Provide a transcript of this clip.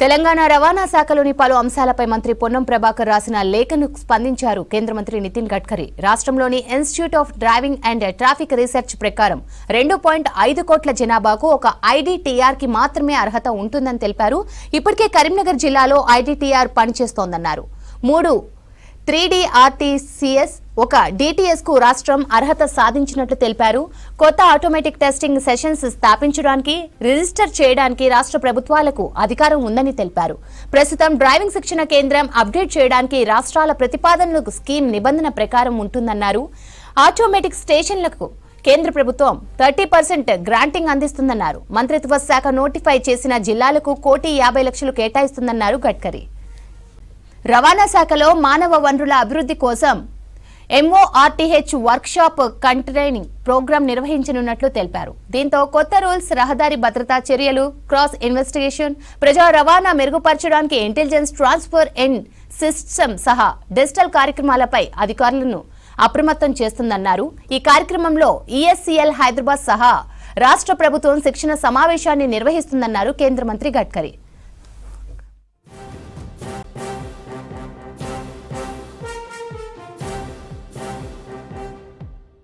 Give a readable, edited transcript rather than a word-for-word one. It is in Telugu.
తెలంగాణ రవాణా శాఖలోని పలు అంశాలపై మంత్రి పొన్నం ప్రభాకర్ రాసిన లేఖను స్పందించారు కేంద్ర మంత్రి నితిన్ గడ్కరీ. రాష్ట్రంలోని institute of driving and traffic research ప్రకారం 2.5 కోట్ల జనాభాకు ఒక ఐడీటీఆర్ కి మాత్రమే అర్హత ఉంటుందని తెలిపారు. ఇప్పటికే కరీంనగర్ జిల్లాలో ఐడీటీఆర్ పనిచేస్తోందన్నారు. 3D RTCS ఒక DTS కు రాష్ట్రం అర్హత సాధించినట్లు తెలిపారు. కొత్త ఆటోమేటిక్ టెస్టింగ్ సెషన్స్ స్థాపించడానికి, రిజిస్టర్ చేయడానికి రాష్ట్ర ప్రభుత్వాలకు అధికారం ఉందని తెలిపారు. ప్రస్తుతం డ్రైవింగ్ శిక్షణ కేంద్రం అప్డేట్ చేయడానికి రాష్ట్రాల ప్రతిపాదనలకు స్కీమ్ నిబంధన ప్రకారం ఉంటుందన్నారు. ఆటోమేటిక్ స్టేషన్లకు కేంద్ర ప్రభుత్వం 30% గ్రాంటింగ్ అందిస్తుందన్నారు. మంత్రిత్వ శాఖ నోటిఫై చేసిన జిల్లాలకు 1,50,00,000 కేటాయిస్తుందన్నారు గడ్కరీ. రవాణా శాఖలో మానవ వనరుల అభివృద్ధి కోసం MORTH వర్క్షాప్ కంట్రైనింగ్ ప్రోగ్రాం నిర్వహించనున్నట్లు తెలిపారు. దీంతో కొత్త రూల్స్, రహదారి భద్రతా చర్యలు, క్రాస్ ఇన్వెస్టిగేషన్, ప్రజా రవాణా మెరుగుపరచడానికి ఇంటెలిజెన్స్ ట్రాన్స్ఫర్ అండ్ సిస్టమ్ సహా డిజిటల్ కార్యక్రమాలపై అధికారులను అప్రమత్తం చేస్తుందన్నారు. ఈ కార్యక్రమంలో ESCL హైదరాబాద్ సహా రాష్ట్ర ప్రభుత్వం శిక్షణ సమావేశాన్ని నిర్వహిస్తుందన్నారు కేంద్ర మంత్రి గడ్కరీ.